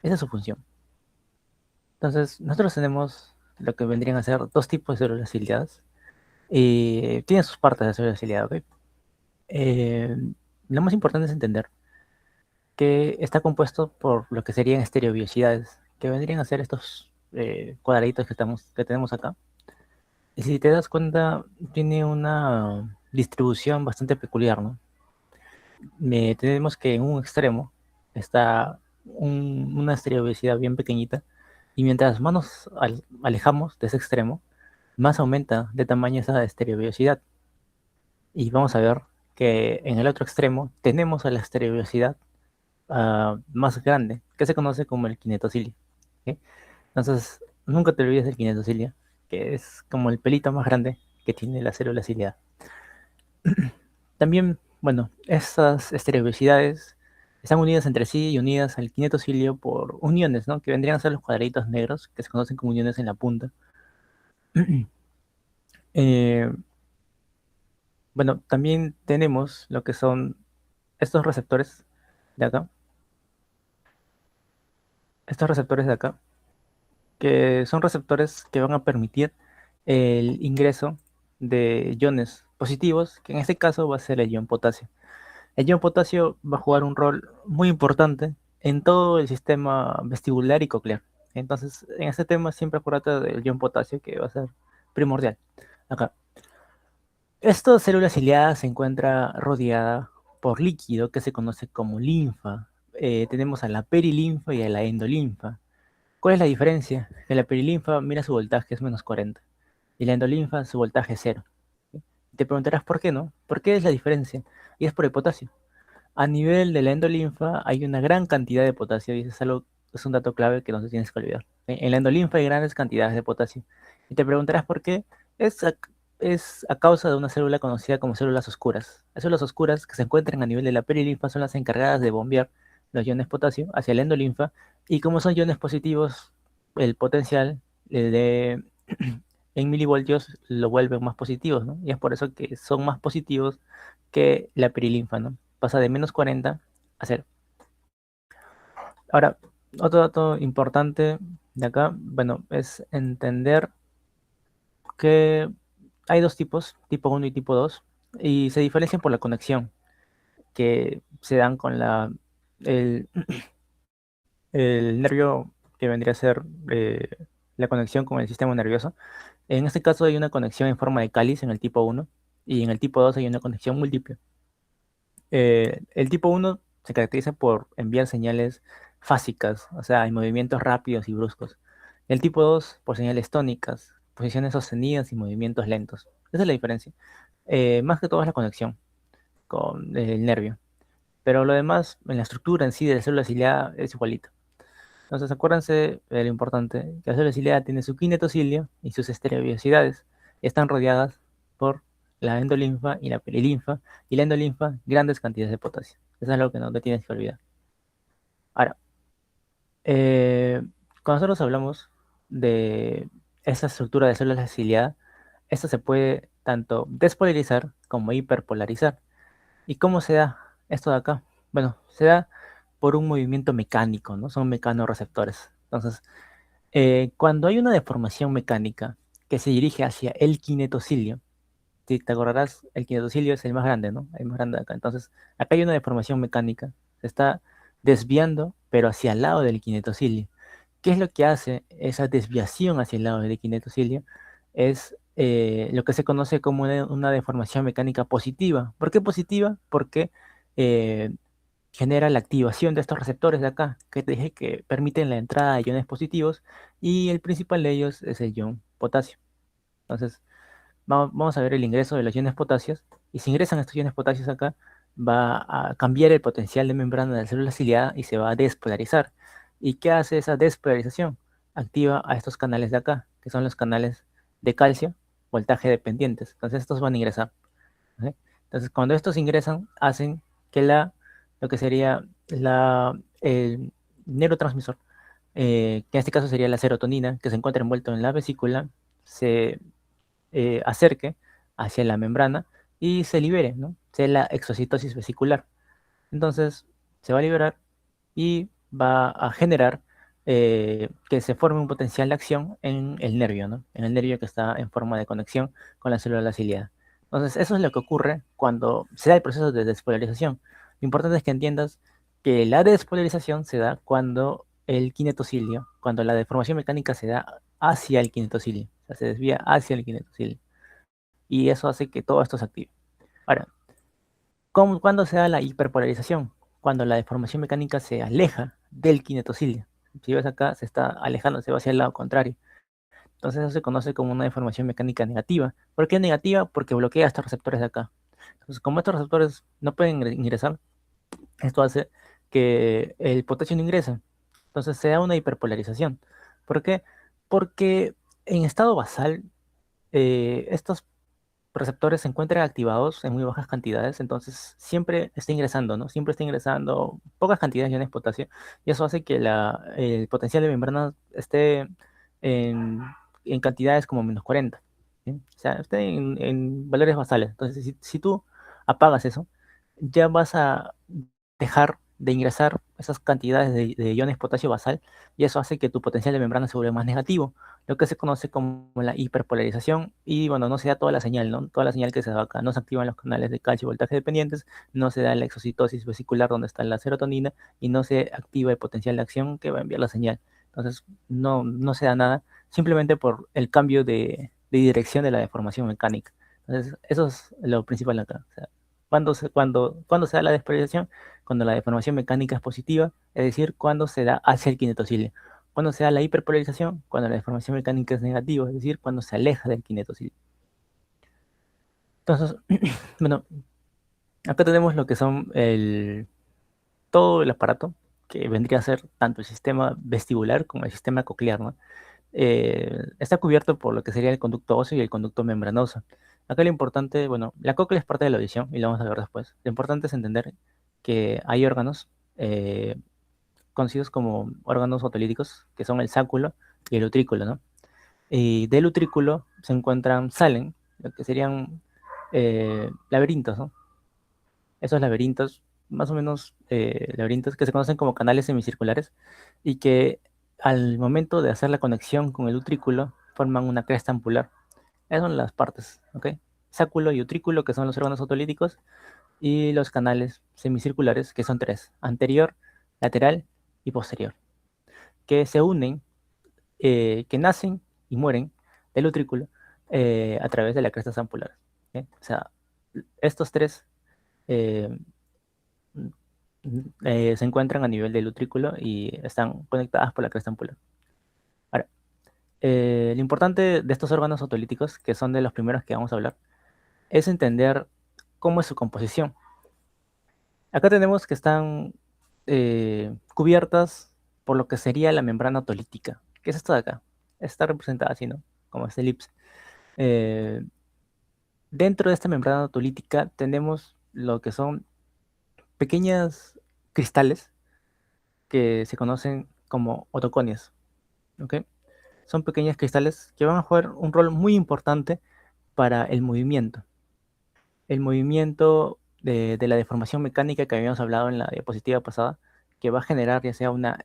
Esa es su función. Entonces, nosotros tenemos lo que vendrían a ser dos tipos de células ciliadas. Y tienen sus partes de célula ciliada, ¿ok? Eh, lo más importante es entender que está compuesto por lo que serían estereobiosidades, que vendrían a ser estos cuadraditos que tenemos acá. Y si te das cuenta, tiene una distribución bastante peculiar, ¿no? Tenemos que en un extremo está una estereobesidad bien pequeñita, y mientras más nos alejamos de ese extremo, más aumenta de tamaño esa estereobesidad. Y vamos a ver que en el otro extremo tenemos a la estereobesidad más grande, que se conoce como el kinetocilia. ¿Ok? Entonces, nunca te olvides del kinetocilia, que es como el pelito más grande que tiene la célula ciliada. También, bueno, estas estereobesidades están unidas entre sí y unidas al kinetocilio por uniones, ¿no? Que vendrían a ser los cuadraditos negros, que se conocen como uniones en la punta. Eh, bueno, también tenemos lo que son estos receptores de acá, estos receptores de acá, que son receptores que van a permitir el ingreso de iones positivos, que en este caso va a ser el ion potasio. El ion potasio va a jugar un rol muy importante en todo el sistema vestibular y coclear. Entonces, en este tema siempre acuérdate del ion potasio, que va a ser primordial. Acá. Esta célula ciliada se encuentra rodeada por líquido que se conoce como linfa. Tenemos a la perilinfa y a la endolinfa. ¿Cuál es la diferencia? Que la perilinfa, mira, su voltaje es -40 y la endolinfa su voltaje es 0. Te preguntarás por qué, ¿no? ¿Por qué es la diferencia? Y es por el potasio. A nivel de la endolinfa hay una gran cantidad de potasio, y eso es algo, es un dato clave que no te tienes que olvidar. En la endolinfa hay grandes cantidades de potasio. Y te preguntarás por qué. Es a causa de una célula conocida como células oscuras. Las células oscuras que se encuentran a nivel de la perilinfa son las encargadas de bombear los iones potasio hacia la endolinfa, y como son iones positivos, el potencial de en milivoltios lo vuelven más positivos, ¿no? Y es por eso que son más positivos que la perilinfa, ¿no? Pasa de -40 a 0. Ahora, otro dato importante de acá, bueno, es entender que hay dos tipos, tipo uno y tipo 2, y se diferencian por la conexión que se dan con el, el nervio, que vendría a ser la conexión con el sistema nervioso. En este caso hay una conexión en forma de cáliz en el tipo uno, y en el tipo 2 hay una conexión múltiple. El tipo uno se caracteriza por enviar señales fásicas, o sea, hay movimientos rápidos y bruscos. El tipo 2 por señales tónicas, posiciones sostenidas y movimientos lentos. Esa es la diferencia. Más que todo es la conexión con el nervio. Pero lo demás, en la estructura en sí de la célula ciliada, es igualito. Entonces, acuérdense de lo importante, que la célula ciliada tiene su kinetocilio y sus estereobiosidades, y están rodeadas por la endolinfa y la perilinfa, y la endolinfa, grandes cantidades de potasio. Eso es algo que no te tienes que olvidar. Ahora, eh, cuando nosotros hablamos de esa estructura de células ciliadas, esto se puede tanto despolarizar como hiperpolarizar. ¿Y cómo se da esto de acá? Bueno, se da por un movimiento mecánico, ¿no? Son mecanorreceptores. Entonces, cuando hay una deformación mecánica que se dirige hacia el kinetocilio, si te acordarás, el kinetocilio es el más grande, ¿no? El más grande de acá. Entonces, acá hay una deformación mecánica, se está desviando, pero hacia el lado del kinetocilio. ¿Qué es lo que hace esa desviación hacia el lado del kinetocilio? Es lo que se conoce como una deformación mecánica positiva. ¿Por qué positiva? Porque eh, genera la activación de estos receptores de acá, que te dije que permiten la entrada de iones positivos, y el principal de ellos es el ion potasio. Entonces, vamos a ver el ingreso de los iones potasios, y si ingresan estos iones potasios acá, va a cambiar el potencial de membrana de la célula ciliada y se va a despolarizar. ¿Y qué hace esa despolarización? Activa a estos canales de acá, que son los canales de calcio, voltaje dependientes. Entonces, estos van a ingresar. ¿Sí? Entonces, cuando estos ingresan, hacen que lo que sería el neurotransmisor, que en este caso sería la serotonina, que se encuentra envuelto en la vesícula, se acerque hacia la membrana y se libere, ¿no? Sea la exocitosis vesicular. Entonces, se va a liberar y va a generar que se forme un potencial de acción en el nervio, ¿no? En el nervio que está en forma de conexión con la célula ciliada. Entonces, eso es lo que ocurre cuando se da el proceso de despolarización. Lo importante es que entiendas que la despolarización se da cuando el kinetocilio, cuando la deformación mecánica se da hacia el kinetocilio, o sea, se desvía hacia el kinetocilio. Y eso hace que todo esto se active. Ahora, ¿cuándo se da la hiperpolarización? Cuando la deformación mecánica se aleja del kinetocilio. Si ves acá, se está alejando, se va hacia el lado contrario. Entonces eso se conoce como una deformación mecánica negativa. ¿Por qué negativa? Porque bloquea estos receptores de acá. Entonces, como estos receptores no pueden ingresar, esto hace que el potasio no ingrese. Entonces se da una hiperpolarización. ¿Por qué? Porque en estado basal, estos receptores se encuentran activados en muy bajas cantidades, entonces siempre está ingresando, ¿no? Siempre está ingresando pocas cantidades de iones de potasio, y eso hace que el potencial de membrana esté en, en cantidades como -40, ¿sí? O sea, esté en valores basales. Entonces, si tú apagas eso, ya vas a dejar de ingresar esas cantidades de iones potasio basal, y eso hace que tu potencial de membrana se vuelva más negativo, lo que se conoce como la hiperpolarización. Y bueno, no se da toda la señal, ¿no? Toda la señal que se da acá. No se activan los canales de calcio y voltaje dependientes, no se da la exocitosis vesicular donde está la serotonina, y no se activa el potencial de acción que va a enviar la señal. Entonces, no se da nada, simplemente por el cambio de dirección de la deformación mecánica. Entonces, eso es lo principal acá. O sea, cuando se da la despolarización, cuando la deformación mecánica es positiva, es decir, cuando se da hacia el kinetocilio. Cuando se da la hiperpolarización, cuando la deformación mecánica es negativa, es decir, cuando se aleja del kinetocilio. Entonces, bueno, acá tenemos lo que son todo el aparato, que vendría a ser tanto el sistema vestibular como el sistema coclear, ¿no? Está cubierto por lo que sería el conducto óseo y el conducto membranoso. Acá lo importante, bueno, la cóclea es parte de la audición y lo vamos a ver después. Lo importante es entender que hay órganos conocidos como órganos otolíticos, que son el sáculo y el utrículo, ¿no? Y del utrículo salen lo que serían laberintos, ¿no? Esos laberintos, más o menos laberintos que se conocen como canales semicirculares, y que al momento de hacer la conexión con el utrículo forman una cresta ampular. Esas son las partes, ¿ok? Sáculo y utrículo, que son los órganos otolíticos, y los canales semicirculares, que son tres: anterior, lateral y posterior, que se unen, que nacen y mueren del utrículo a través de la cresta ampular. ¿Ok? O sea, estos tres eh, se encuentran a nivel del utrículo y están conectadas por la cresta ampular. Ahora, lo importante de estos órganos otolíticos, que son de los primeros que vamos a hablar, es entender cómo es su composición. Acá tenemos que están cubiertas por lo que sería la membrana otolítica, que es esto de acá. Está representada así, ¿no? Como esta elipse. Eh, Dentro de esta membrana otolítica tenemos lo que son pequeñas cristales que se conocen como otoconias, ¿ok? Son pequeños cristales que van a jugar un rol muy importante para el movimiento. El movimiento de la deformación mecánica que habíamos hablado en la diapositiva pasada, que va a generar ya sea una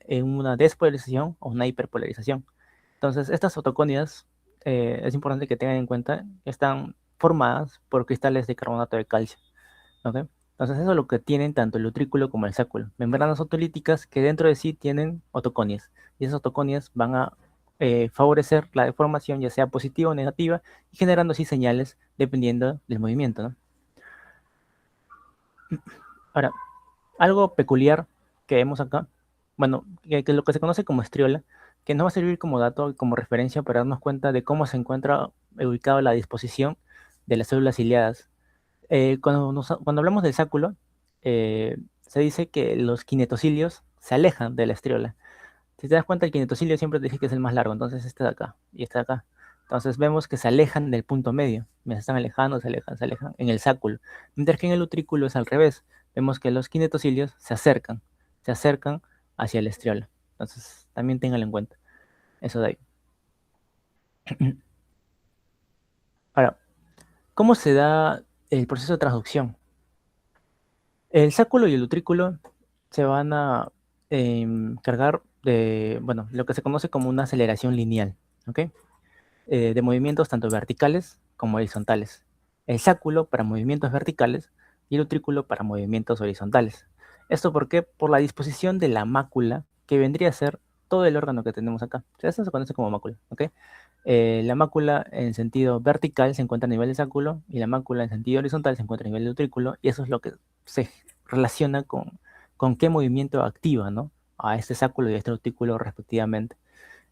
despolarización o una hiperpolarización. Entonces, estas fotoconias es importante que tengan en cuenta que están formadas por cristales de carbonato de calcio, ¿ok? Entonces, eso es lo que tienen tanto el utrículo como el sáculo. Membranas otolíticas que dentro de sí tienen otoconias. Y esas otoconias van a favorecer la deformación, ya sea positiva o negativa, y generando así señales dependiendo del movimiento, ¿no? Ahora, algo peculiar que vemos acá, bueno, que lo que se conoce como estriola, que nos va a servir como dato y como referencia para darnos cuenta de cómo se encuentra ubicada la disposición de las células ciliadas. Cuando hablamos del sáculo, se dice que los kinetocilios se alejan de la estriola. Si te das cuenta, el kinetocilio siempre te dije que es el más largo, entonces este de acá y este de acá. Entonces vemos que se alejan del punto medio. Se están alejando, se alejan en el sáculo. Mientras que en el utrículo es al revés. Vemos que los kinetocilios se acercan hacia el estriola. Entonces también ténganlo en cuenta. Eso de ahí. Ahora, ¿cómo se da el proceso de transducción? El sáculo y el utrículo se van a cargar bueno, lo que se conoce como una aceleración lineal, ¿ok? De movimientos tanto verticales como horizontales. El sáculo para movimientos verticales y el utrículo para movimientos horizontales. ¿Esto por qué? Por la disposición de la mácula, que vendría a ser todo el órgano que tenemos acá. O sea, esto se conoce como mácula, ¿ok? La mácula en sentido vertical se encuentra a nivel del sáculo y la mácula en sentido horizontal se encuentra a nivel del utrículo, y eso es lo que se relaciona con qué movimiento activa, ¿no? A este sáculo y a este utrículo respectivamente.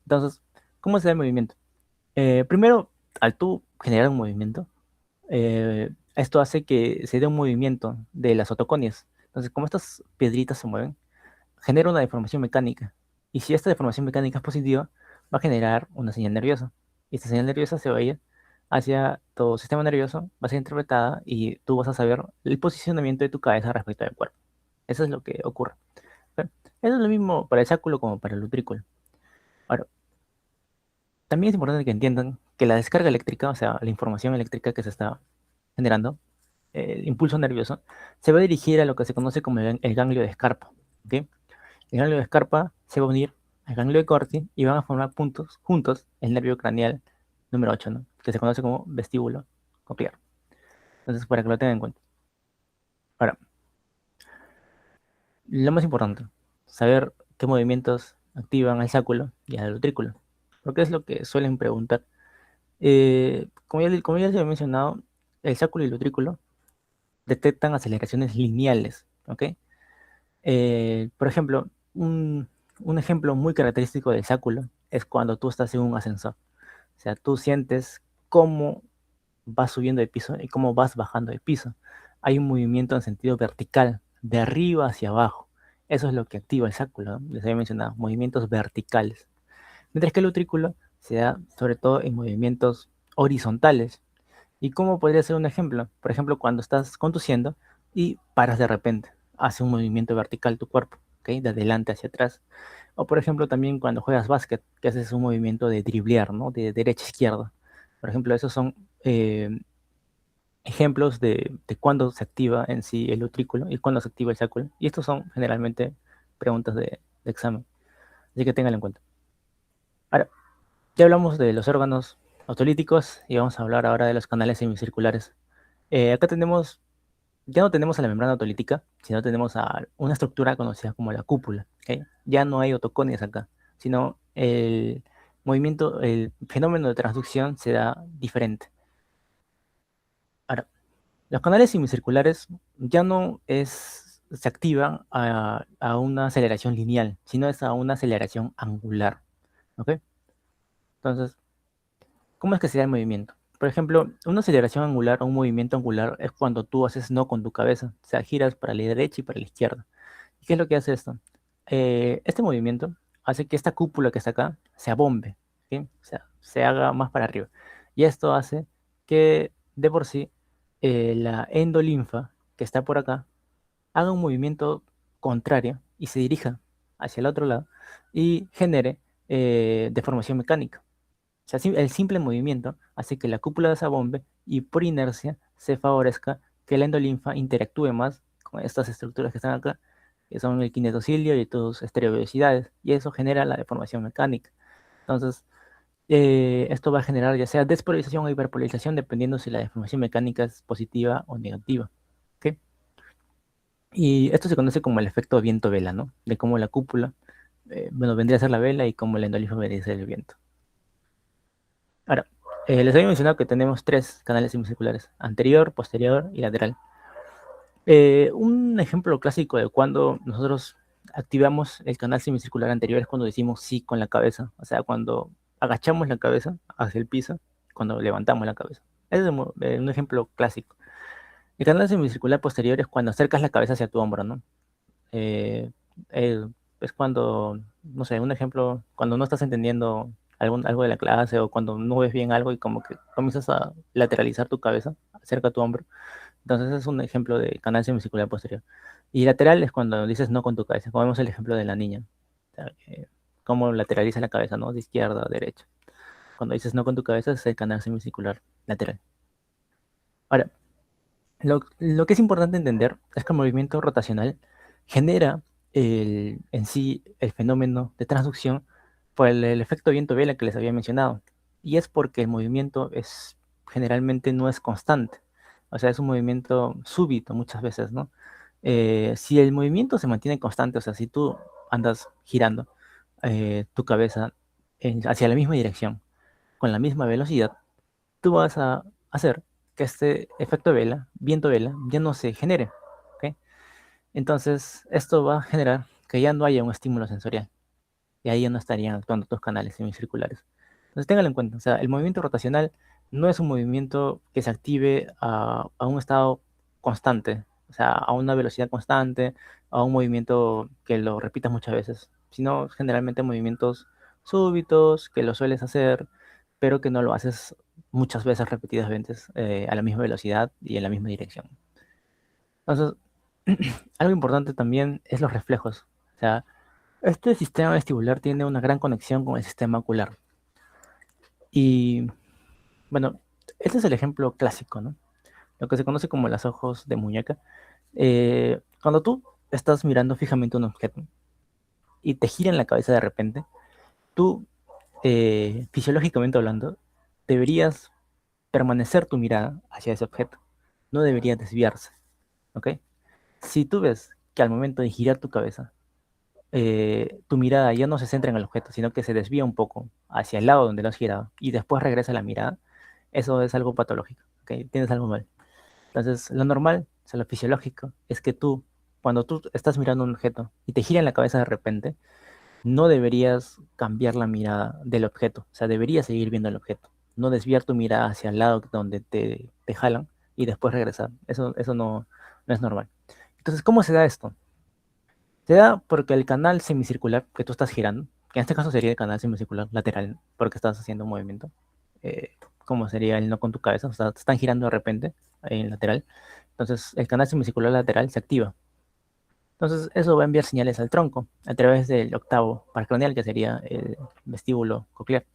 Entonces, ¿cómo se da el movimiento? Primero, al tú generar un movimiento, esto hace que se dé un movimiento de las otoconias. Entonces, como estas piedritas se mueven, genera una deformación mecánica. Y si esta deformación mecánica es positiva, va a generar una señal nerviosa. Y esta señal nerviosa se va a ir hacia tu sistema nervioso, va a ser interpretada y tú vas a saber el posicionamiento de tu cabeza respecto al cuerpo. Eso es lo que ocurre. ¿Ok? Eso es lo mismo para el sáculo como para el utrículo. Ahora, también es importante que entiendan que la descarga eléctrica, o sea, la información eléctrica que se está generando, el impulso nervioso, se va a dirigir a lo que se conoce como el ganglio de Scarpa. ¿Ok? El ganglio de Scarpa se va a unir al ganglio de Corti y van a formar puntos juntos el nervio craneal número 8, ¿no? Que se conoce como vestíbulo coclear. Entonces, para que lo tengan en cuenta. Ahora, lo más importante, saber qué movimientos activan al sáculo y al utrículo. Porque es lo que suelen preguntar. Como ya les había mencionado, el sáculo y el utrículo detectan aceleraciones lineales, ¿ok? Por ejemplo, un ejemplo muy característico del sáculo es cuando tú estás en un ascensor. O sea, tú sientes cómo vas subiendo de piso y cómo vas bajando de piso. Hay un movimiento en sentido vertical, de arriba hacia abajo. Eso es lo que activa el sáculo, ¿no? Les había mencionado, movimientos verticales. Mientras que el utrículo se da sobre todo en movimientos horizontales. ¿Y cómo podría ser un ejemplo? Por ejemplo, cuando estás conduciendo y paras de repente, hace un movimiento vertical tu cuerpo, ¿ok? De adelante hacia atrás. O por ejemplo, también cuando juegas básquet, que haces un movimiento de driblear, ¿no? De derecha a izquierda. Por ejemplo, esos son ejemplos de cuándo se activa en sí el utrículo y cuándo se activa el sáculo. Y estos son generalmente preguntas de examen, así que ténganlo en cuenta. Ahora, ya hablamos de los órganos autolíticos y vamos a hablar ahora de los canales semicirculares. Acá tenemos, ya no tenemos a la membrana autolítica, sino tenemos a una estructura conocida como la cúpula. ¿Ok? Ya no hay otoconias acá, sino el movimiento, el fenómeno de transducción se da diferente. Ahora, los canales semicirculares ya no se activan a una aceleración lineal, sino es a una aceleración angular. ¿Ok? Entonces, ¿cómo es que se da el movimiento? Por ejemplo, una aceleración angular o un movimiento angular es cuando tú haces no con tu cabeza, o sea, giras para la derecha y para la izquierda. ¿Y qué es lo que hace esto? Este movimiento hace que esta cúpula que está acá se abombe, ¿sí? O sea, se haga más para arriba. Y esto hace que de por sí la endolinfa que está por acá haga un movimiento contrario y se dirija hacia el otro lado y genere deformación mecánica. O sea, el simple movimiento hace que la cúpula se abombe y por inercia se favorezca que la endolinfa interactúe más con estas estructuras que están acá, que son el kinetocilio y tus estereovelocidades, y eso genera la deformación mecánica. Entonces, esto va a generar ya sea despolarización o hiperpolarización, dependiendo si la deformación mecánica es positiva o negativa. ¿Ok? Y esto se conoce como el efecto viento-vela, ¿no? De cómo la cúpula, bueno, vendría a ser la vela y cómo la endolinfa vendría a ser el viento. Ahora, les había mencionado que tenemos tres canales semicirculares, anterior, posterior y lateral. Un ejemplo clásico de cuando nosotros activamos el canal semicircular anterior es cuando decimos sí con la cabeza, o sea, cuando agachamos la cabeza hacia el piso, cuando levantamos la cabeza. Ese es un ejemplo clásico. El canal semicircular posterior es cuando acercas la cabeza hacia tu hombro, ¿no? Eh, es cuando, no sé, un ejemplo, cuando no estás entendiendo algo de la clase o cuando no ves bien algo y como que comienzas a lateralizar tu cabeza cerca a tu hombro. Entonces es un ejemplo de canal semicircular posterior. Y lateral es cuando dices no con tu cabeza, como vemos el ejemplo de la niña. O sea, cómo lateraliza la cabeza, ¿no? De izquierda a derecha. Cuando dices no con tu cabeza es el canal semicircular lateral. Ahora, lo que es importante entender es que el movimiento rotacional genera en sí el fenómeno de transducción por el efecto viento-vela que les había mencionado. Y es porque el movimiento generalmente no es constante. O sea, es un movimiento súbito muchas veces, ¿no? Si el movimiento se mantiene constante, o sea, si tú andas girando tu cabeza hacia la misma dirección, con la misma velocidad, tú vas a hacer que este efecto vela, viento vela, ya no se genere. ¿Ok? Entonces, esto va a generar que ya no haya un estímulo sensorial y ahí ya no estarían actuando tus canales semicirculares. Entonces, téngalo en cuenta. O sea, el movimiento rotacional no es un movimiento que se active a un estado constante, o sea, a una velocidad constante, a un movimiento que lo repitas muchas veces, sino generalmente movimientos súbitos que lo sueles hacer, pero que no lo haces muchas veces repetidas veces a la misma velocidad y en la misma dirección. Entonces, algo importante también es los reflejos. O sea, este sistema vestibular tiene una gran conexión con el sistema ocular. Y bueno, este es el ejemplo clásico, ¿no? Lo que se conoce como los ojos de muñeca. Cuando tú estás mirando fijamente un objeto y te gira en la cabeza de repente, tú, fisiológicamente hablando, deberías permanecer tu mirada hacia ese objeto. No debería desviarse, ¿ok? Si tú ves que al momento de girar tu cabeza, tu mirada ya no se centra en el objeto, sino que se desvía un poco hacia el lado donde lo has girado y después regresa la mirada, eso es algo patológico, ¿ok? Tienes algo mal. Entonces, lo normal, o sea, lo fisiológico, es que tú, cuando tú estás mirando un objeto y te gira en la cabeza de repente, no deberías cambiar la mirada del objeto, o sea, deberías seguir viendo el objeto, no desviar tu mirada hacia el lado donde te jalan y después regresar. Eso no es normal. Entonces, ¿cómo se da esto? Se da porque el canal semicircular que tú estás girando, que en este caso sería el canal semicircular lateral, porque estás haciendo un movimiento, como sería el no con tu cabeza, o sea, te están girando de repente en lateral. Entonces, el canal semicircular lateral se activa. Entonces, eso va a enviar señales al tronco a través del octavo paracraneal, que sería el vestíbulo coclear.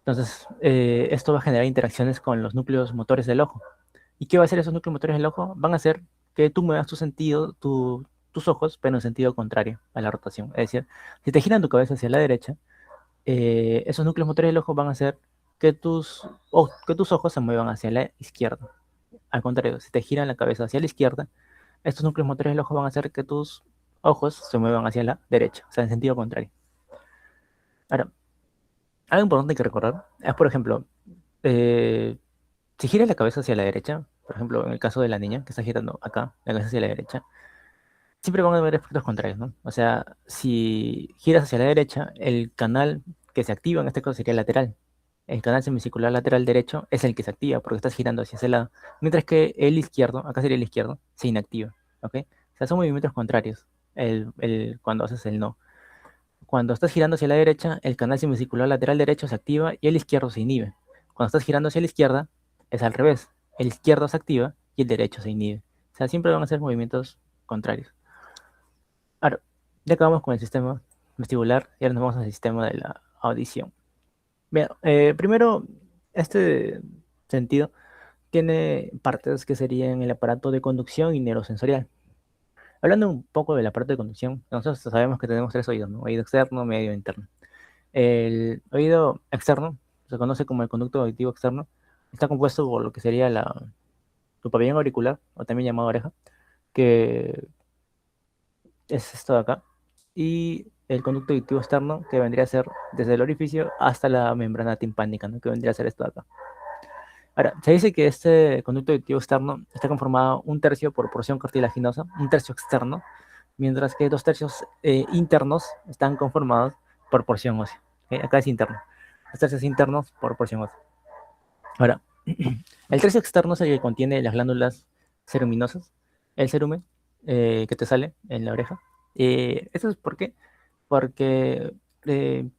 Entonces, esto va a generar interacciones con los núcleos motores del ojo. ¿Y qué va a hacer esos núcleos motores del ojo? Van a hacer que tú muevas tu sentido, tus ojos, pero en sentido contrario a la rotación. Es decir, si te giran tu cabeza hacia la derecha, esos núcleos motores del ojo van a hacer que tus ojos se muevan hacia la izquierda. Al contrario, si te giran la cabeza hacia la izquierda, estos núcleos motores del ojo van a hacer que tus ojos se muevan hacia la derecha, o sea, en sentido contrario. Ahora, algo importante que recordar es, por ejemplo, eh, si giras la cabeza hacia la derecha, por ejemplo, en el caso de la niña que está girando acá, la cabeza hacia la derecha, siempre van a haber efectos contrarios, ¿no? O sea, si giras hacia la derecha, el canal que se activa en este caso sería lateral. El canal semicircular lateral derecho es el que se activa porque estás girando hacia ese lado. Mientras que el izquierdo, acá sería el izquierdo, se inactiva. ¿Ok? O sea, son movimientos contrarios cuando haces el no. Cuando estás girando hacia la derecha, el canal semicircular lateral derecho se activa y el izquierdo se inhibe. Cuando estás girando hacia la izquierda, es al revés. El izquierdo se activa y el derecho se inhibe. O sea, siempre van a ser movimientos contrarios. Ahora, ya acabamos con el sistema vestibular y ahora nos vamos al sistema de la audición. Bien, primero, este sentido tiene partes que serían el aparato de conducción y neurosensorial. Hablando un poco del aparato de conducción, nosotros sabemos que tenemos tres oídos, ¿no? Oído externo, medio e interno. El oído externo, se conoce como el conducto auditivo externo, está compuesto por lo que sería tu pabellón auricular, o también llamado oreja, que es esto de acá, y el conducto auditivo externo, que vendría a ser desde el orificio hasta la membrana timpánica, ¿no? Que vendría a ser esto de acá. Ahora, se dice que este conducto auditivo externo está conformado un tercio por porción cartilaginosa, un tercio externo, mientras que dos tercios internos están conformados por porción ósea. ¿Ok? Acá es interno. Los tercios internos por porción ósea. Ahora, el tercio externo es el que contiene las glándulas ceruminosas, el cerumen que te sale en la oreja. ¿Eso es por qué? Porque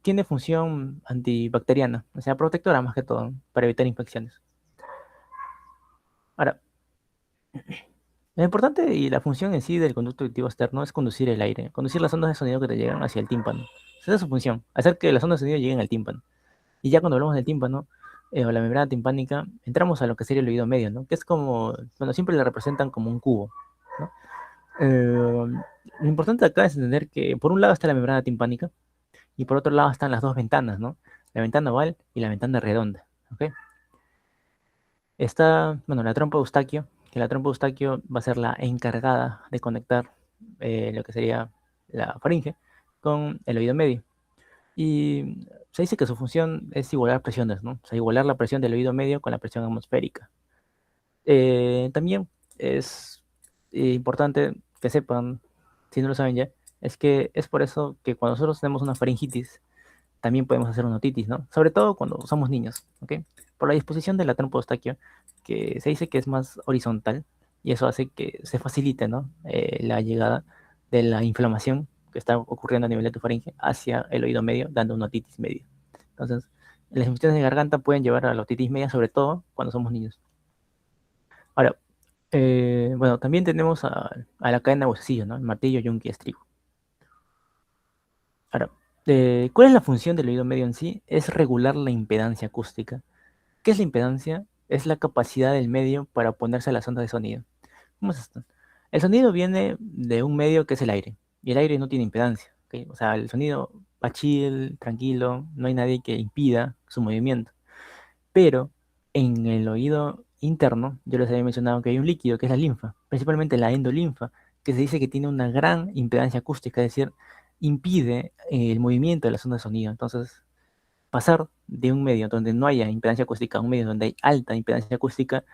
tiene función antibacteriana, o sea, protectora más que todo, para evitar infecciones. Ahora, lo importante y la función en sí del conducto auditivo externo es conducir el aire, conducir las ondas de sonido que te llegan hacia el tímpano. Esa es su función, hacer que las ondas de sonido lleguen al tímpano. Y ya cuando hablamos del tímpano, o la membrana timpánica, entramos a lo que sería el oído medio, ¿no? Que es como, bueno, siempre le representan como un cubo, ¿no? Lo importante acá es entender que por un lado está la membrana timpánica y por otro lado están las dos ventanas, ¿no? La ventana oval y la ventana redonda, ¿ok? Está, bueno, la trompa de Eustaquio, que la trompa de Eustaquio va a ser la encargada de conectar lo que sería la faringe con el oído medio. Y se dice que su función es igualar presiones, ¿no? O sea, igualar la presión del oído medio con la presión atmosférica. También es importante que sepan, si no lo saben ya, es que es por eso que cuando nosotros tenemos una faringitis, también podemos hacer una otitis, ¿no? Sobre todo cuando somos niños, ¿ok? Por la disposición de la trompa de Eustaquio, que se dice que es más horizontal, y eso hace que se facilite, ¿no? La llegada de la inflamación que está ocurriendo a nivel de tu faringe hacia el oído medio, dando una otitis media. Entonces, las infecciones de garganta pueden llevar a la otitis media, sobre todo cuando somos niños. Ahora, bueno, también tenemos a la cadena de huesecillos, ¿no? El martillo, yunque y estribo. Ahora, ¿cuál es la función del oído medio en sí? Es regular la impedancia acústica. ¿Qué es la impedancia? Es la capacidad del medio para oponerse a las ondas de sonido. ¿Cómo es esto? El sonido viene de un medio que es el aire, y el aire no tiene impedancia, ¿ok? O sea, el sonido va chill, tranquilo, no hay nadie que impida su movimiento. Pero en el oído interno, yo les había mencionado que hay un líquido que es la linfa, principalmente la endolinfa, que se dice que tiene una gran impedancia acústica, es decir, impide el movimiento de las ondas de sonido. Entonces, pasar de un medio donde no haya impedancia acústica a un medio donde hay alta impedancia acústica,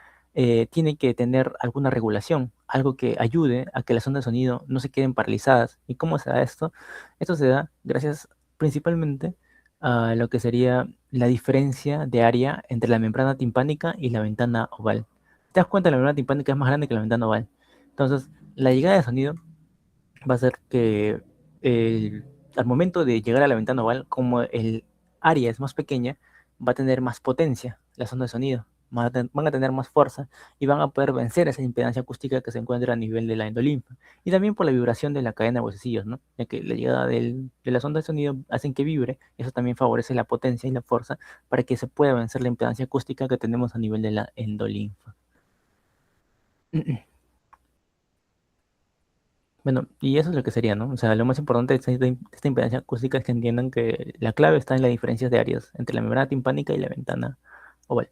tiene que tener alguna regulación, algo que ayude a que las ondas de sonido no se queden paralizadas. ¿Y cómo se da esto? Esto se da gracias principalmente a lo que sería la diferencia de área entre la membrana timpánica y la ventana oval. ¿Te das cuenta? La membrana timpánica es más grande que la ventana oval. Entonces, la llegada de sonido va a ser que el- al momento de llegar a la ventana oval, como el área es más pequeña, va a tener más potencia las ondas de sonido, van a tener más fuerza y van a poder vencer esa impedancia acústica que se encuentra a nivel de la endolinfa. Y también por la vibración de la cadena de huesecillos, ¿no? Ya que la llegada de las ondas de sonido hacen que vibre, eso también favorece la potencia y la fuerza para que se pueda vencer la impedancia acústica que tenemos a nivel de la endolinfa. Bueno, y eso es lo que sería, ¿no? O sea, lo más importante de esta impedancia acústica es que entiendan que la clave está en las diferencias de áreas entre la membrana timpánica y la ventana oval.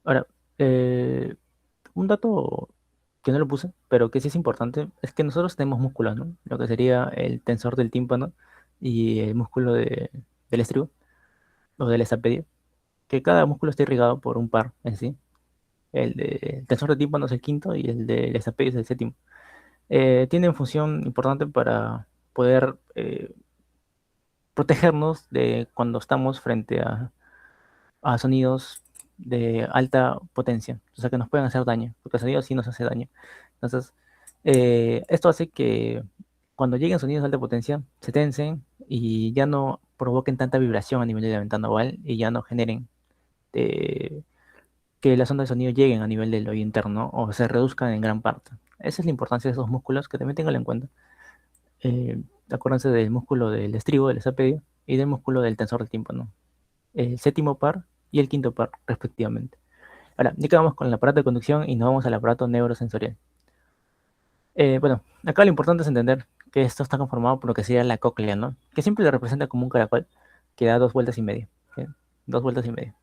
Ahora, eh, un dato que no lo puse, pero que sí es importante, es que nosotros tenemos músculos, ¿no? Lo que sería el tensor del tímpano y el músculo del estribo, o del escapedio, que cada músculo está irrigado por un par en sí. El tensor del tímpano es el quinto y el del escapedio es el séptimo. Tienen función importante para poder protegernos de cuando estamos frente a sonidos de alta potencia, o sea que nos pueden hacer daño, porque el sonido sí nos hace daño. Entonces, esto hace que cuando lleguen sonidos de alta potencia se tensen y ya no provoquen tanta vibración a nivel de la ventana oval y ya no generen eh, que las ondas de sonido lleguen a nivel del oído interno o se reduzcan en gran parte. Esa es la importancia de esos músculos que también tengan en cuenta. Acuérdense del músculo del estribo, del escapedio, y del músculo del tensor del tímpano, el séptimo par y el quinto par, respectivamente. Ahora, ya quedamos con el aparato de conducción y nos vamos al aparato neurosensorial. Bueno, acá lo importante es entender que esto está conformado por lo que sería la cóclea, ¿no? Que siempre le representa como un caracol que da 2 vueltas y media. ¿Sí? 2 vueltas y media,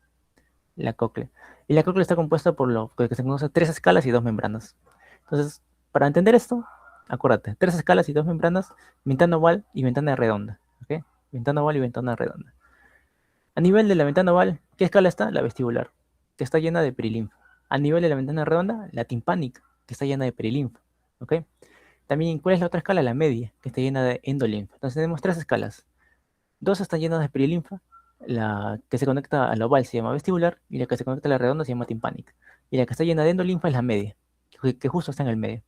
la cóclea. Y la cóclea está compuesta por lo que se conoce 3 escalas y 2 membranas. Entonces, para entender esto, acuérdate, 3 escalas y 2 membranas, ventana oval y ventana redonda. ¿Ok? Ventana oval y ventana redonda. A nivel de la ventana oval, ¿qué escala está? La vestibular, que está llena de perilinfa. A nivel de la ventana redonda, la timpánica, que está llena de perilinfa. ¿Ok? También, ¿cuál es la otra escala? La media, que está llena de endolinfa. Entonces tenemos 3 escalas. Dos están llenas de perilinfa. La que se conecta a la oval se llama vestibular y la que se conecta a la redonda se llama timpánica. Y la que está llena de endolinfa es la media, que justo está en el medio.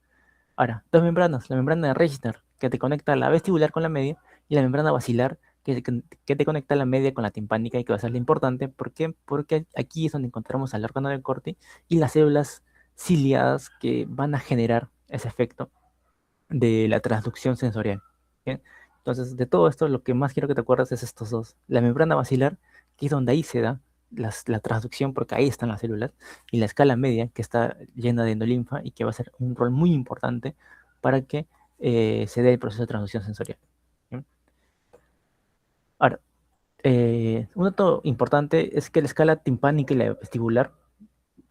Ahora, dos membranas. La membrana de Registner, que te conecta la vestibular con la media, y la membrana basilar, que te conecta la media con la timpánica y que va a ser lo importante. ¿Por qué? Porque aquí es donde encontramos al órgano del corte y las células ciliadas que van a generar ese efecto de la transducción sensorial. ¿Bien? Entonces, de todo esto, lo que más quiero que te acuerdes es estos dos. La membrana basilar, que es donde ahí se da la transducción, porque ahí están las células, y la escala media, que está llena de endolinfa y que va a ser un rol muy importante para que se dé el proceso de transducción sensorial. ¿Sí? Ahora, un dato importante es que la escala timpánica y la vestibular,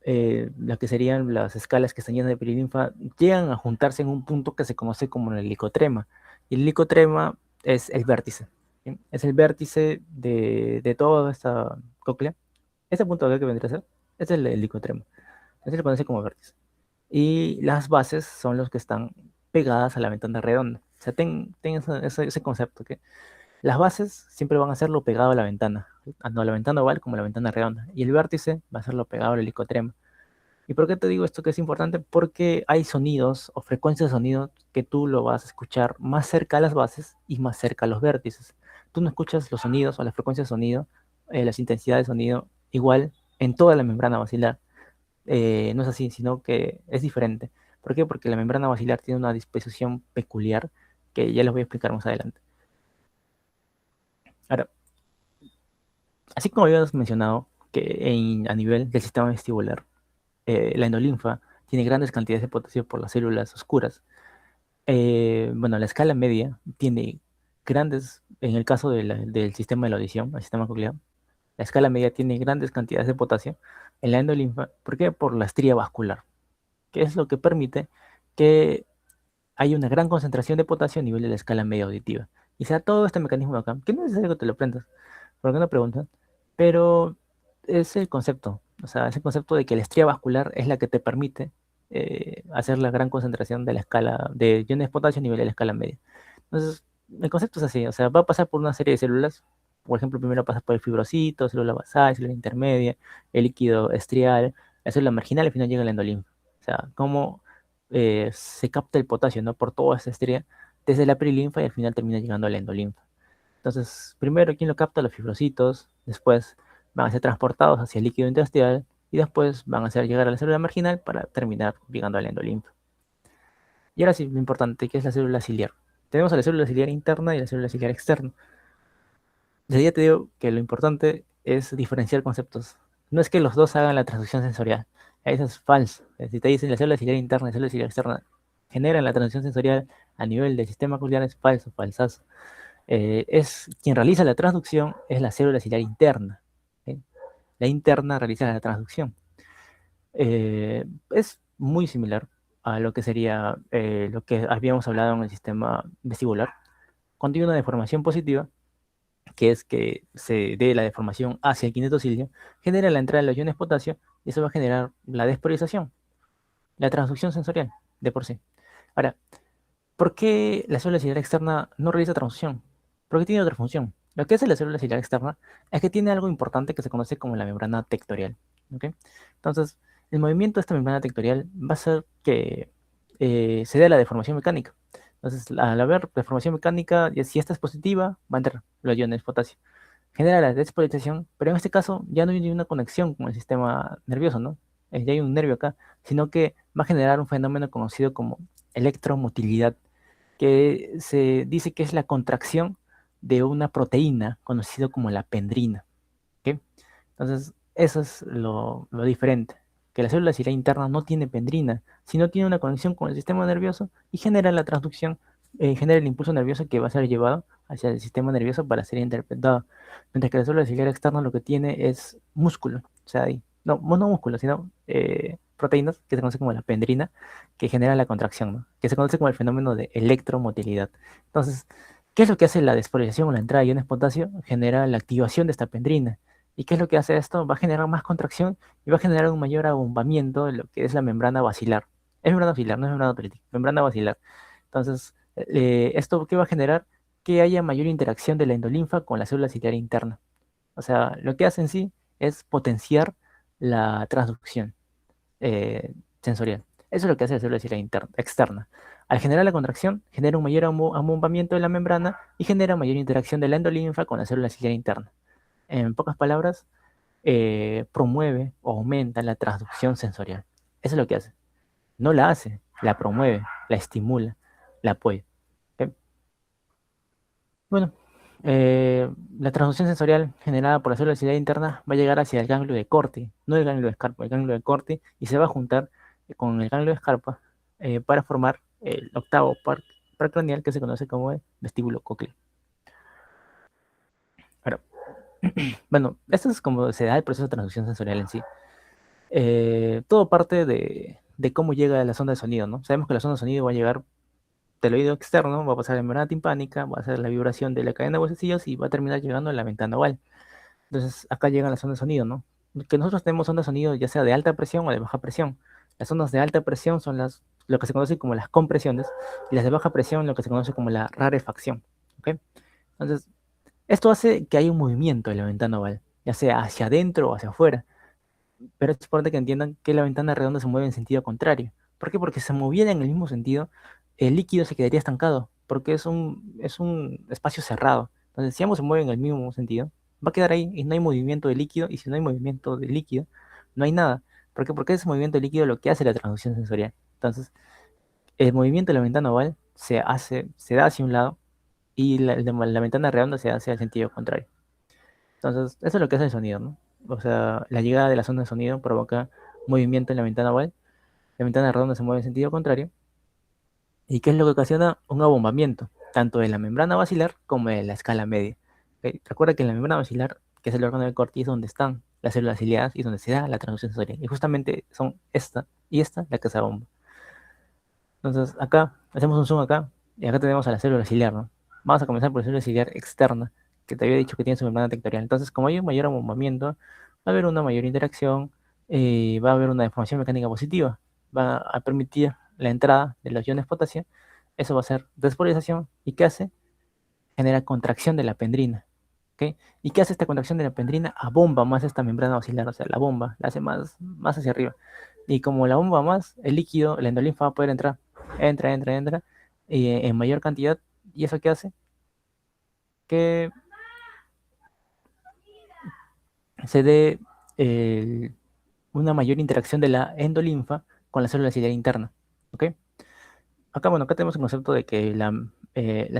las que serían las escalas que están llenas de perilinfa, llegan a juntarse en un punto que se conoce como el helicotrema. Y el helicotrema es el vértice. ¿Sí? Es el vértice de toda esta cóclea. Este punto de acá que vendría a ser es el helicotrema. Ese se conoce como vértice. Y las bases son los que están pegadas a la ventana redonda. O sea, ten ese concepto, que las bases siempre van a ser lo pegado a la ventana, tanto a la ventana oval como a la ventana redonda. Y el vértice va a ser lo pegado al helicotrema. ¿Y por qué te digo esto que es importante? Porque hay sonidos o frecuencias de sonido que tú lo vas a escuchar más cerca a las bases y más cerca a los vértices. Tú no escuchas los sonidos o las frecuencias de sonido, las intensidades de sonido igual en toda la membrana basilar. No es así, sino que es diferente. ¿Por qué? Porque la membrana basilar tiene una disposición peculiar que ya les voy a explicar más adelante. Ahora, así como habíamos mencionado que a nivel del sistema vestibular, la endolinfa tiene grandes cantidades de potasio por las células oscuras. Bueno, la escala media tiene grandes, en el caso del sistema de la audición, el sistema coclear, la escala media tiene grandes cantidades de potasio en la endolinfa. ¿Por qué? Por la estría vascular, que es lo que permite que haya una gran concentración de potasio a nivel de la escala media auditiva. Y sea todo este mecanismo de acá, que no es necesario que te lo aprendas, porque no preguntan, pero es el concepto, o sea, es el concepto de que la estría vascular es la que te permite hacer la gran concentración de la escala de iones de potasio a nivel de la escala media. Entonces, el concepto es así, o sea, va a pasar por una serie de células. Por ejemplo, primero pasa por el fibrocito, célula basal, célula intermedia, el líquido estrial, la célula marginal y al final llega la endolinfa. O sea, cómo se capta el potasio, ¿no? Por toda esta estría, desde la perilinfa y al final termina llegando a la endolinfa. Entonces, primero, ¿quién lo capta? Los fibrocitos, después van a ser transportados hacia el líquido intersticial y después van a hacer llegar a la célula marginal para terminar llegando a la endolinfa. Y ahora sí, lo importante, que es la célula ciliar. Tenemos a la célula ciliar interna y la célula ciliar externa. Desde ya te digo que lo importante es diferenciar conceptos. No es que los dos hagan la transducción sensorial. Eso es falso. Si te dicen la célula ciliar interna y la célula ciliar externa generan la transducción sensorial a nivel del sistema ciliar, es falso, falsazo. Es quien realiza la transducción es la célula ciliar interna. ¿Sí? La interna realiza la transducción. Es muy similar a lo que sería lo que habíamos hablado en el sistema vestibular. Cuando hay una deformación positiva, que es que se dé la deformación hacia el kinetocilio, genera la entrada de los iones potasio y eso va a generar la despolarización, la transducción sensorial de por sí. Ahora, ¿por qué la célula ciliar externa no realiza transducción? Porque tiene otra función. Lo que hace la célula ciliar externa es que tiene algo importante que se conoce como la membrana tectorial. ¿Ok? Entonces, el movimiento de esta membrana tectorial va a hacer que se dé la deformación mecánica. Entonces, al haber deformación mecánica, si esta es positiva, va a entrar los iones potasio. Genera la despolarización, pero en este caso ya no hay ni una conexión con el sistema nervioso, ¿no? Ya hay un nervio acá, sino que va a generar un fenómeno conocido como electromotilidad, que se dice que es la contracción de una proteína conocida como la pendrina. ¿Ok? Entonces, eso es lo diferente, que la célula ciliar interna no tiene pendrina, sino tiene una conexión con el sistema nervioso y genera la transducción, genera el impulso nervioso que va a ser llevado hacia el sistema nervioso para ser interpretado. Mientras que la célula ciliar externa lo que tiene es músculo, o sea, no músculo, sino proteínas que se conocen como la pendrina, que generan la contracción, ¿no? Que se conoce como el fenómeno de electromotilidad. Entonces, ¿qué es lo que hace la despolarización o la entrada de iones potasio? Genera la activación de esta pendrina. ¿Y qué es lo que hace esto? Va a generar más contracción y va a generar un mayor abombamiento de lo que es la membrana basilar. Es membrana basilar, no es membrana otolítica, membrana basilar. Entonces, ¿esto qué va a generar? Que haya mayor interacción de la endolinfa con la célula ciliar interna. O sea, lo que hace en sí es potenciar la transducción sensorial. Eso es lo que hace la célula ciliar externa. Al generar la contracción, genera un mayor abombamiento de la membrana y genera mayor interacción de la endolinfa con la célula ciliar interna. En pocas palabras, promueve o aumenta la transducción sensorial. Eso es lo que hace. No la hace, la promueve, la estimula, la apoya. ¿Ok? Bueno, La transducción sensorial generada por la célula ciliar interna va a llegar hacia el ganglio de Corti, no el ganglio de Scarpa, el ganglio de Corti, y se va a juntar con el ganglio de Scarpa para formar el octavo par craneal que se conoce como el vestíbulo cócleo. Ahora, bueno, esto es como se da el proceso de transducción sensorial en sí. Todo parte de cómo llega la sonda de sonido, ¿no? Sabemos que la sonda de sonido va a llegar del oído externo, va a pasar la membrana timpánica, va a hacer la vibración de la cadena de huesecillos y va a terminar llegando a la ventana oval. Entonces, acá llegan las ondas de sonido, ¿no? Que nosotros tenemos ondas de sonido ya sea de alta presión o de baja presión. Las ondas de alta presión son lo que se conoce como las compresiones y las de baja presión lo que se conoce como la rarefacción, ¿ok? Entonces, esto hace que haya un movimiento de la ventana oval, ya sea hacia adentro o hacia afuera, pero es importante que entiendan que la ventana redonda se mueve en sentido contrario. ¿Por qué? Porque si se moviera en el mismo sentido, el líquido se quedaría estancado, porque es un espacio cerrado. Entonces, si ambos se mueven en el mismo sentido, va a quedar ahí y no hay movimiento de líquido, y si no hay movimiento de líquido, no hay nada. ¿Por qué? Porque ese movimiento de líquido es lo que hace la transducción sensorial. Entonces, el movimiento de la ventana oval se da hacia un lado y la ventana redonda se hace al sentido contrario. Entonces, eso es lo que hace el sonido, ¿no? O sea, la llegada de las ondas de sonido provoca movimiento en la ventana oval, la ventana redonda se mueve en sentido contrario, y qué es lo que ocasiona un abombamiento, tanto de la membrana basilar como de la escala media. ¿Ok? Recuerda que en la membrana basilar, que es el órgano del Corti, es donde están las células ciliadas y donde se da la transducción sensorial. Y justamente son esta y esta la que se abomba. Entonces, acá, hacemos un zoom acá, y acá tenemos a la célula ciliar, ¿no? Vamos a comenzar por la célula ciliar externa, que te había dicho que tiene su membrana tectorial. Entonces, como hay un mayor abombamiento, va a haber una mayor interacción, va a haber una deformación mecánica positiva, va a permitir la entrada de los iones potasio, eso va a ser despolarización, ¿y qué hace? Genera contracción de la pendrina, ¿ok? ¿Y qué hace esta contracción de la pendrina? Abomba más esta membrana basilar, o sea, la bomba, la hace más hacia arriba. Y como la bomba más, el líquido, la endolinfa va a poder entrar, entra, en mayor cantidad. ¿Y eso qué hace? Que se dé una mayor interacción de la endolinfa con la célula ciliar interna, ¿ok? Acá, bueno, acá tenemos el concepto de que la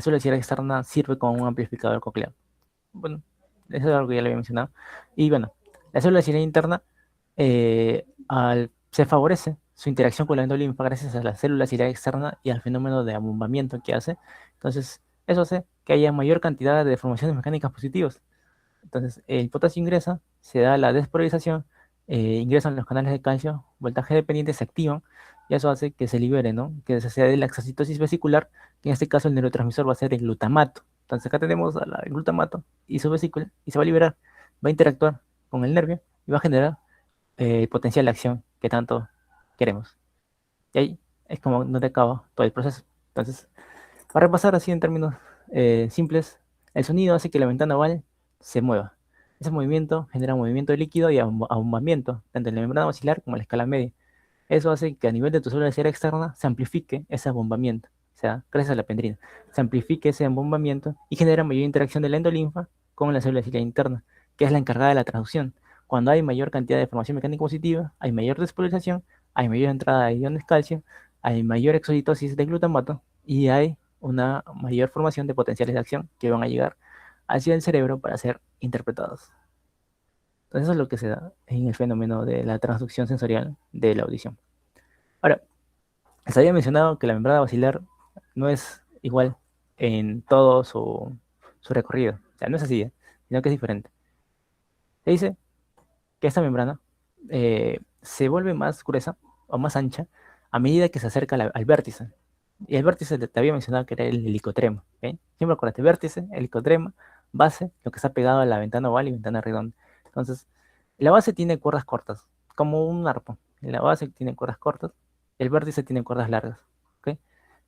célula ciliar externa sirve como un amplificador coclear. Bueno, eso es algo que ya le había mencionado. Y bueno, la célula ciliar interna se favorece su interacción con la endolinfa gracias a la célula ciliar externa y al fenómeno de abombamiento que hace. Entonces, eso hace que haya mayor cantidad de deformaciones mecánicas positivas. Entonces, el potasio ingresa, se da la despolarización, ingresan los canales de calcio, voltaje dependiente se activan, y eso hace que se libere, ¿no? Que se dé la exocitosis vesicular, que en este caso el neurotransmisor va a ser el glutamato. Entonces, acá tenemos el glutamato y su vesícula, y se va a liberar, va a interactuar con el nervio y va a generar el potencial de acción que tanto queremos. Y ahí es como no te acaba todo el proceso. Entonces, para repasar así en términos simples, el sonido hace que la ventana oval se mueva. Ese movimiento genera movimiento de líquido y abombamiento, tanto en la membrana basilar como en la escala media. Eso hace que a nivel de tu célula ciliar externa se amplifique ese abombamiento, o sea, gracias a la pendrina, se amplifique ese abombamiento y genera mayor interacción de la endolinfa con la célula ciliar interna, que es la encargada de la traducción. Cuando hay mayor cantidad de formación mecánica positiva, hay mayor despolarización, hay mayor entrada de iones calcio, hay mayor exocitosis de glutamato y hay una mayor formación de potenciales de acción que van a llegar hacia el cerebro para ser interpretados. Entonces eso es lo que se da en el fenómeno de la transducción sensorial de la audición. Ahora, les había mencionado que la membrana basilar no es igual en todo su recorrido. O sea, no es así, sino que es diferente. Se dice que esta membrana se vuelve más gruesa o más ancha a medida que se acerca al vértice. Y el vértice te había mencionado que era el helicotrema. ¿Ok? Siempre acuérdate, vértice, helicotrema, base, lo que está pegado a la ventana oval y ventana redonda. Entonces, la base tiene cuerdas cortas, como un arpo. La base tiene cuerdas cortas, el vértice tiene cuerdas largas. ¿Ok?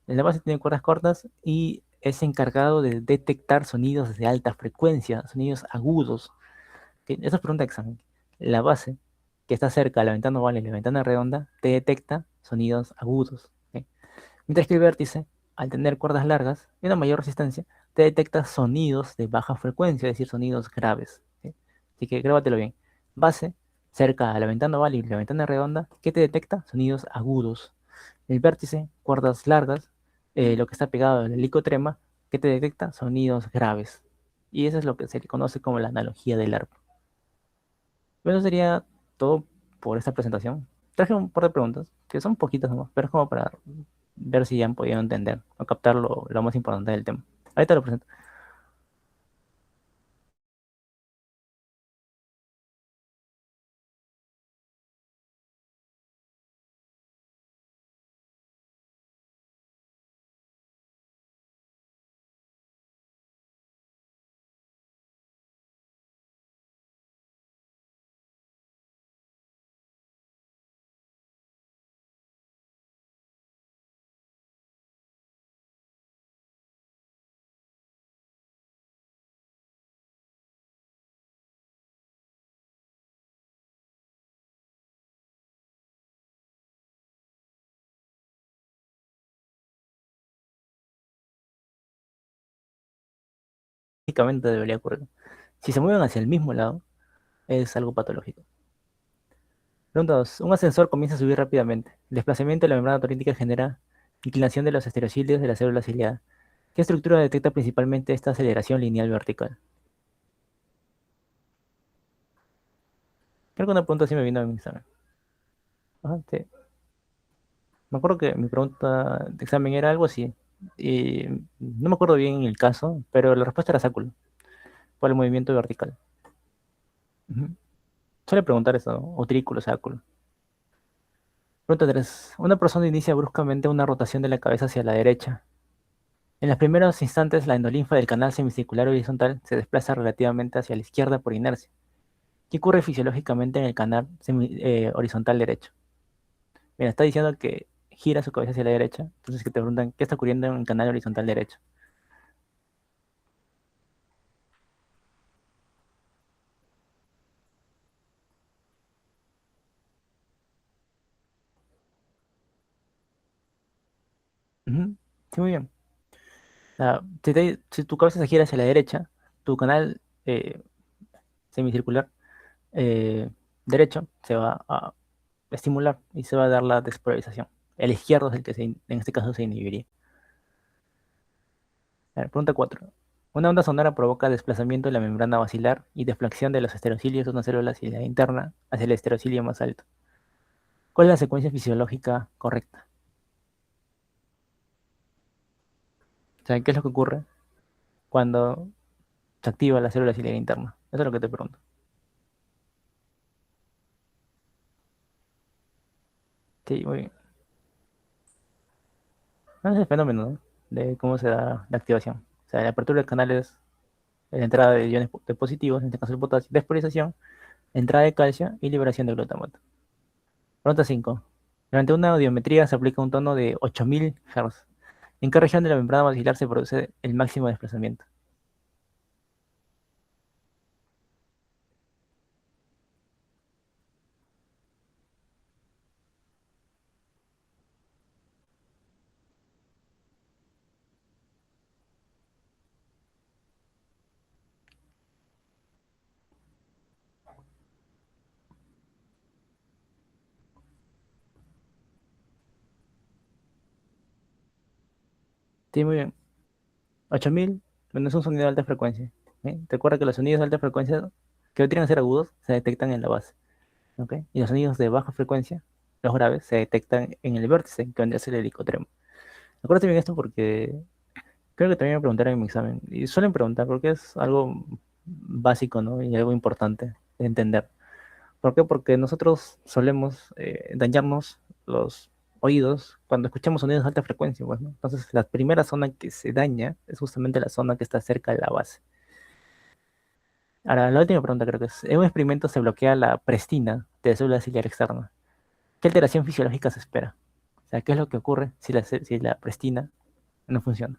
La base tiene cuerdas cortas y es encargado de detectar sonidos de alta frecuencia, sonidos agudos. ¿Ok? Eso es pregunta de examen. La base, que está cerca de la ventana oval y la ventana redonda, te detecta sonidos agudos. ¿Ok? Mientras que el vértice, al tener cuerdas largas y una mayor resistencia, te detecta sonidos de baja frecuencia, es decir, sonidos graves. ¿Sí? Así que grábatelo bien. Base, cerca a la ventana oval y la ventana redonda, ¿qué te detecta? Sonidos agudos. El vértice, cuerdas largas, lo que está pegado al helicotrema, ¿qué te detecta? Sonidos graves. Y eso es lo que se le conoce como la analogía del arco. Bueno, eso sería todo por esta presentación. Traje un par de preguntas, que son poquitas nomás, pero es como para ver si ya han podido entender o captar lo más importante del tema. Ahorita lo presento. Básicamente debería ocurrir. Si se mueven hacia el mismo lado, es algo patológico. Pregunta 2. Un ascensor comienza a subir rápidamente. El desplazamiento de la membrana torínica genera inclinación de los estereocilios de la célula ciliada. ¿Qué estructura detecta principalmente esta aceleración lineal vertical? Creo que una pregunta así me vino a mi examen. Ajá, sí. Me acuerdo que mi pregunta de examen era algo así. Y no me acuerdo bien el caso, pero la respuesta era sáculo, por el movimiento vertical. Ujú. Suele preguntar eso, ¿no? Utrículo, sáculo. Pregunta 3. Una persona inicia bruscamente una rotación de la cabeza hacia la derecha. En los primeros instantes, la endolinfa del canal semicircular horizontal se desplaza relativamente hacia la izquierda por inercia. ¿Qué ocurre fisiológicamente en el canal horizontal derecho? Mira, está diciendo que gira su cabeza hacia la derecha, entonces que te preguntan qué está ocurriendo en el canal horizontal derecho. Ujú. Sí, muy bien. Si tu cabeza se gira hacia la derecha, tu canal semicircular eh, derecho se va a estimular y se va a dar la despolarización. El izquierdo es el que en este caso se inhibiría. A ver, pregunta 4. Una onda sonora provoca desplazamiento de la membrana basilar y deflexión de los estereocilios de una célula ciliar interna hacia el estereocilio más alto. ¿Cuál es la secuencia fisiológica correcta? O sea, ¿qué es lo que ocurre cuando se activa la célula ciliar interna? Eso es lo que te pregunto. Sí, muy bien. Ese es el fenómeno, ¿no? De cómo se da la activación. O sea, la apertura de canales, la entrada de iones de positivos, en este caso el potasio, despolarización, entrada de calcio y liberación de glutamato. Pregunta 5. Durante una audiometría se aplica un tono de 8000 Hz. ¿En qué región de la membrana basilar se produce el máximo desplazamiento? Sí, muy bien. 8000, bueno, es un sonido de alta frecuencia. ¿Eh? Recuerda que los sonidos de alta frecuencia, que no tienen que ser agudos, se detectan en la base. ¿Ok? Y los sonidos de baja frecuencia, los graves, se detectan en el vértice, que vendría a ser el helicótremo. Acuérdate bien esto porque creo que también me preguntaron en mi examen. Y suelen preguntar porque es algo básico, ¿no? Y algo importante de entender. ¿Por qué? Porque nosotros solemos dañarnos los oídos cuando escuchamos sonidos de alta frecuencia, pues, ¿no? Entonces, la primera zona que se daña es justamente la zona que está cerca de la base. Ahora, la última pregunta creo que es, en un experimento se bloquea la prestina de la célula ciliar externa. ¿Qué alteración fisiológica se espera? O sea, ¿qué es lo que ocurre si la prestina no funciona?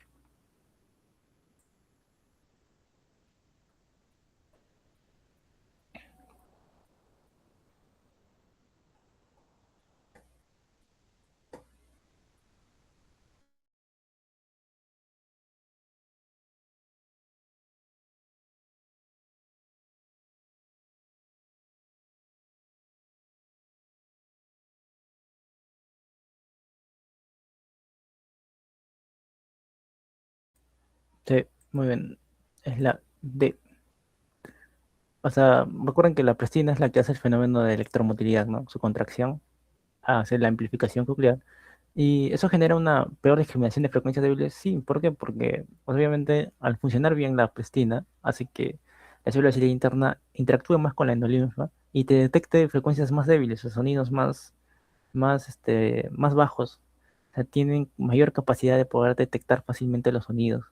Sí, muy bien. Es la de, o sea, recuerden que la prestina es la que hace el fenómeno de electromotilidad, ¿no? Su contracción hace la amplificación nuclear. Y eso genera una peor discriminación de frecuencias débiles. Sí, ¿por qué? Porque pues, obviamente al funcionar bien la prestina hace que la célula ciliar interna interactúe más con la endolinfa y te detecte frecuencias más débiles, o sonidos más bajos. O sea, tienen mayor capacidad de poder detectar fácilmente los sonidos,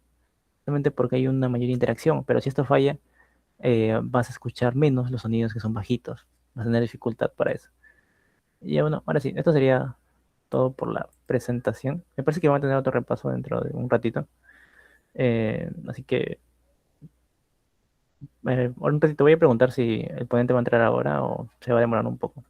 simplemente porque hay una mayor interacción. Pero si esto falla, vas a escuchar menos los sonidos que son bajitos. Vas a tener dificultad para eso. Y ya bueno, ahora sí, esto sería todo por la presentación. Me parece que vamos a tener otro repaso dentro de un ratito. Así que ahora un ratito voy a preguntar si el ponente va a entrar ahora o se va a demorar un poco.